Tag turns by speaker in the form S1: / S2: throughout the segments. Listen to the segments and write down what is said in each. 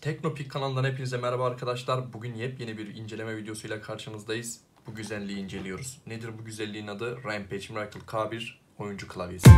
S1: Teknopik kanalından hepinize merhaba arkadaşlar. Bugün yepyeni bir inceleme videosuyla karşınızdayız. Bu güzelliği inceliyoruz. Nedir bu güzelliğin adı? Rampage Miracle K1 oyuncu klavyesi.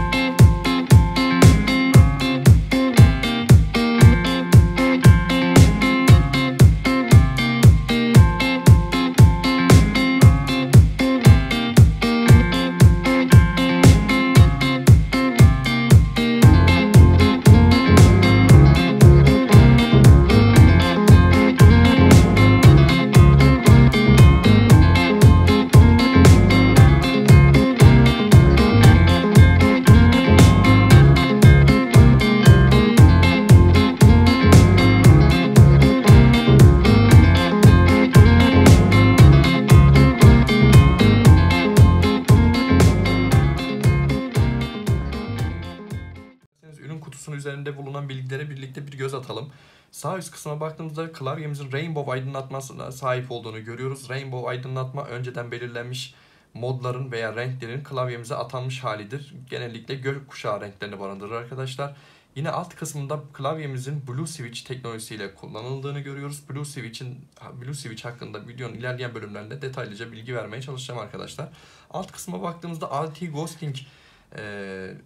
S1: Ürün kutusunun üzerinde bulunan bilgilere birlikte bir göz atalım. Sağ üst kısma baktığımızda klavyemizin Rainbow aydınlatmasına sahip olduğunu görüyoruz. Rainbow aydınlatma önceden belirlenmiş modların veya renklerin klavyemize atanmış halidir. Genellikle gökkuşağı renklerini barındırır arkadaşlar. Yine alt kısmında klavyemizin Blue Switch teknolojisiyle kullanıldığını görüyoruz. Blue Switch hakkında videonun ilerleyen bölümlerinde detaylıca bilgi vermeye çalışacağım arkadaşlar. Alt kısma baktığımızda anti-ghosting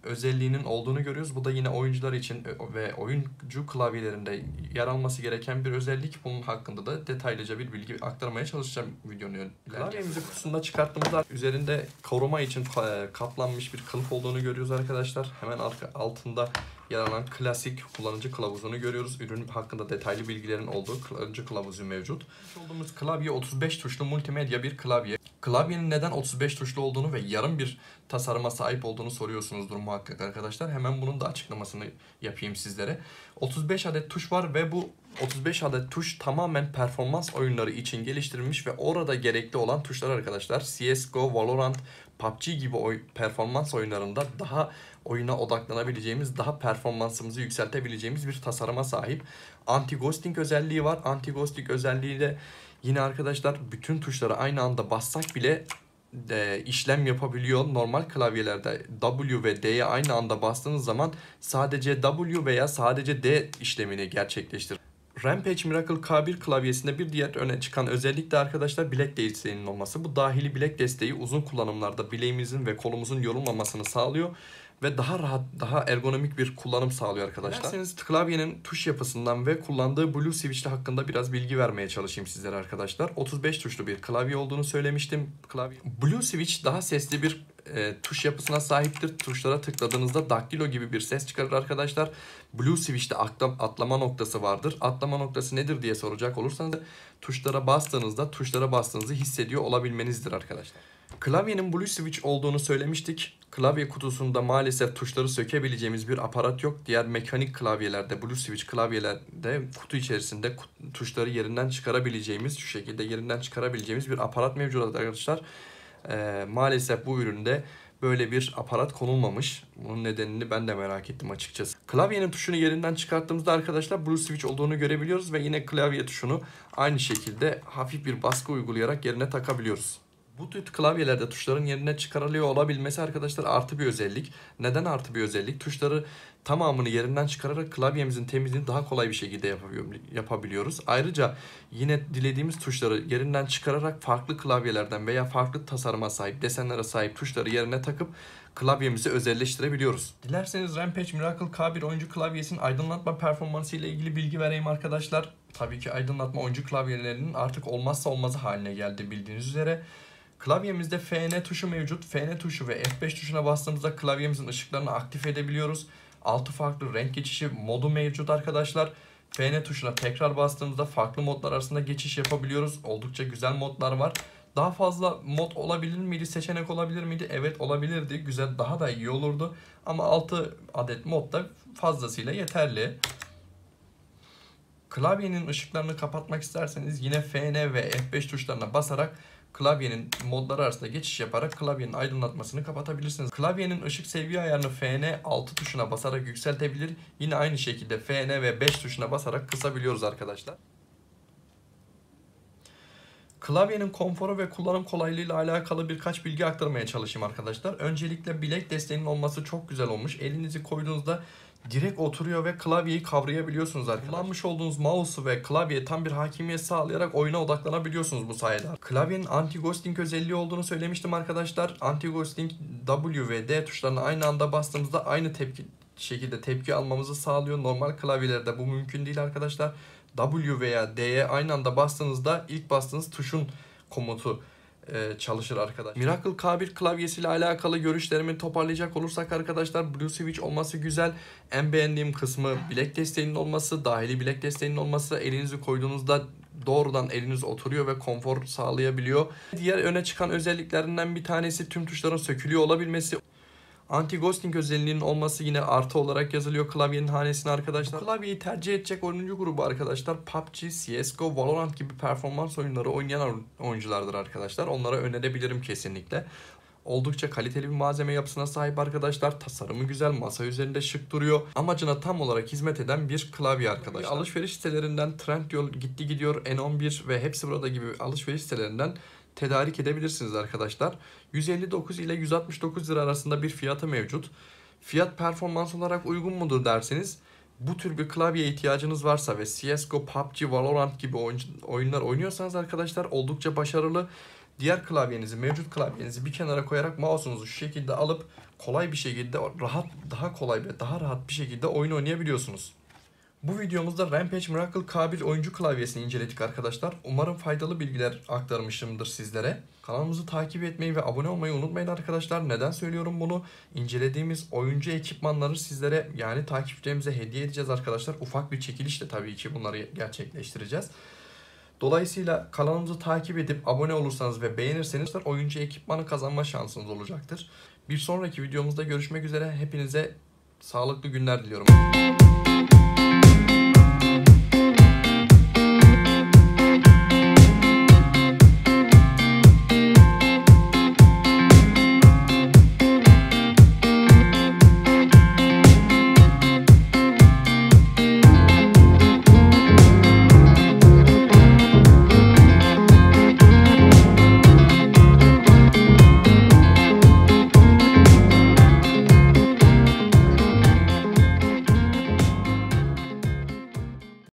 S1: özelliğinin olduğunu görüyoruz. Bu da yine oyuncular için ve oyuncu klavyelerinde yer alması gereken bir özellik. Bunun hakkında da detaylıca bir bilgi aktarmaya çalışacağım videonun. Klavyemizi kutusunda çıkarttığımızda üzerinde koruma için kaplanmış bir kılıf olduğunu görüyoruz arkadaşlar. Hemen altında yer alan klasik kullanıcı kılavuzunu görüyoruz. Ürün hakkında detaylı bilgilerin olduğu kullanıcı kılavuzu mevcut. Olduğumuz klavye 35 tuşlu multimedya bir klavye. Klavyenin neden 35 tuşlu olduğunu ve yarım bir tasarıma sahip olduğunu soruyorsunuzdur muhakkak arkadaşlar. Hemen bunun da açıklamasını yapayım sizlere. 35 adet tuş var ve bu 35 adet tuş tamamen performans oyunları için geliştirilmiş ve orada gerekli olan tuşlar arkadaşlar. CSGO, Valorant, PUBG gibi performans oyunlarında daha oyuna odaklanabileceğimiz, daha performansımızı yükseltebileceğimiz bir tasarıma sahip. Anti-ghosting özelliği var. Anti-ghosting özelliğiyle yine arkadaşlar bütün tuşları aynı anda bassak bile işlem yapabiliyor. Normal klavyelerde W ve D'ye aynı anda bastığınız zaman sadece W veya sadece D işlemini gerçekleştirir. Rampage Miracle K1 klavyesinde bir diğer öne çıkan özellik de arkadaşlar bilek desteğinin olması. Bu dahili bilek desteği uzun kullanımlarda bileğimizin ve kolumuzun yorulmamasını sağlıyor ve daha rahat, daha ergonomik bir kullanım sağlıyor arkadaşlar. Dilerseniz klavyenin tuş yapısından ve kullandığı Blue Switch hakkında biraz bilgi vermeye çalışayım sizlere arkadaşlar. 35 tuşlu bir klavye olduğunu söylemiştim. Blue Switch daha sesli bir tuş yapısına sahiptir. Tuşlara tıkladığınızda daktilo gibi bir ses çıkarır arkadaşlar. Blue Switch'te atlama noktası vardır. Atlama noktası nedir diye soracak olursanız tuşlara bastığınızı hissediyor olabilmenizdir arkadaşlar. Klavyenin Blue Switch olduğunu söylemiştik. Klavye kutusunda maalesef tuşları sökebileceğimiz bir aparat yok. Diğer mekanik klavyelerde, Blue Switch klavyelerde kutu içerisinde tuşları yerinden çıkarabileceğimiz, şu şekilde yerinden çıkarabileceğimiz bir aparat mevcut arkadaşlar. Maalesef bu üründe böyle bir aparat konulmamış. Bunun nedenini ben de merak ettim açıkçası. Klavyenin tuşunu yerinden çıkarttığımızda arkadaşlar Blue Switch olduğunu görebiliyoruz ve yine klavye tuşunu aynı şekilde hafif bir baskı uygulayarak yerine takabiliyoruz. Bu tür klavyelerde tuşların yerine çıkarılıyor olabilmesi arkadaşlar artı bir özellik. Neden artı bir özellik? Tuşları tamamını yerinden çıkararak klavyemizin temizliğini daha kolay bir şekilde yapabiliyoruz. Ayrıca yine dilediğimiz tuşları yerinden çıkararak farklı klavyelerden veya farklı tasarıma sahip, desenlere sahip tuşları yerine takıp klavyemizi özelleştirebiliyoruz. Dilerseniz Rampage Miracle K1 oyuncu klavyesinin aydınlatma performansı ile ilgili bilgi vereyim arkadaşlar. Tabii ki aydınlatma oyuncu klavyelerinin artık olmazsa olmazı haline geldi bildiğiniz üzere. Klavyemizde FN tuşu mevcut. FN tuşu ve F5 tuşuna bastığımızda klavyemizin ışıklarını aktif edebiliyoruz. 6 farklı renk geçişi modu mevcut arkadaşlar. FN tuşuna tekrar bastığımızda farklı modlar arasında geçiş yapabiliyoruz. Oldukça güzel modlar var. Daha fazla mod olabilir miydi? Seçenek olabilir miydi? Evet olabilirdi. Güzel, daha da iyi olurdu. Ama 6 adet mod da fazlasıyla yeterli. Klavyenin ışıklarını kapatmak isterseniz yine FN ve F5 tuşlarına basarak klavyenin modları arasında geçiş yaparak klavyenin aydınlatmasını kapatabilirsiniz. Klavyenin ışık seviye ayarını FN 6 tuşuna basarak yükseltebilir. Yine aynı şekilde FN ve 5 tuşuna basarak kısabiliyoruz arkadaşlar. Klavyenin konforu ve kullanım kolaylığıyla alakalı birkaç bilgi aktarmaya çalışayım arkadaşlar. Öncelikle bilek desteğinin olması çok güzel olmuş. Elinizi koyduğunuzda direkt oturuyor ve klavyeyi kavrayabiliyorsunuz arkadaşlar. Kullanmış olduğunuz mouse'u ve klavyeye tam bir hakimiyet sağlayarak oyuna odaklanabiliyorsunuz bu sayede. Klavyenin anti-ghosting özelliği olduğunu söylemiştim arkadaşlar. Anti-ghosting W ve D tuşlarına aynı anda bastığımızda aynı şekilde tepki almamızı sağlıyor. Normal klavyelerde bu mümkün değil arkadaşlar. W veya D'ye aynı anda bastığınızda ilk bastığınız tuşun komutu çalışır arkadaşlar. Miracle K1 klavyesiyle alakalı görüşlerimi toparlayacak olursak arkadaşlar, Blue Switch olması güzel. En beğendiğim kısmı bilek desteğinin olması, dahili bilek desteğinin olması. Elinizi koyduğunuzda doğrudan eliniz oturuyor ve konfor sağlayabiliyor. Diğer öne çıkan özelliklerinden bir tanesi tüm tuşların sökülüyor olabilmesi. Anti-ghosting özelliğinin olması yine artı olarak yazılıyor klavyenin hanesine arkadaşlar. Bu klavyeyi tercih edecek oyuncu grubu arkadaşlar PUBG, CSGO, Valorant gibi performans oyunları oynayan oyunculardır arkadaşlar. Onlara önerebilirim kesinlikle. Oldukça kaliteli bir malzeme yapısına sahip arkadaşlar. Tasarımı güzel, masa üzerinde şık duruyor. Amacına tam olarak hizmet eden bir klavye arkadaşlar. Alışveriş sitelerinden Trendyol, Gitti Gidiyor, N11 ve Hepsi Burada gibi alışveriş sitelerinden tedarik edebilirsiniz arkadaşlar. 159 ile 169 lira arasında bir fiyatı mevcut. Fiyat performans olarak uygun mudur derseniz, bu tür bir klavyeye ihtiyacınız varsa ve CSGO, PUBG, Valorant gibi oyunlar oynuyorsanız arkadaşlar oldukça başarılı. Diğer klavyenizi, mevcut klavyenizi bir kenara koyarak mouse'unuzu şu şekilde alıp kolay bir şekilde daha kolay ve daha rahat bir şekilde oyun oynayabiliyorsunuz. Bu videomuzda Rampage Miracle K1 oyuncu klavyesini inceledik arkadaşlar. Umarım faydalı bilgiler aktarmışımdır sizlere. Kanalımızı takip etmeyi ve abone olmayı unutmayın arkadaşlar. Neden söylüyorum bunu? İncelediğimiz oyuncu ekipmanları sizlere, yani takipçilerimize hediye edeceğiz arkadaşlar. Ufak bir çekilişle tabii ki bunları gerçekleştireceğiz. Dolayısıyla kanalımızı takip edip abone olursanız ve beğenirseniz oyuncu ekipmanı kazanma şansınız olacaktır. Bir sonraki videomuzda görüşmek üzere. Hepinize sağlıklı günler diliyorum.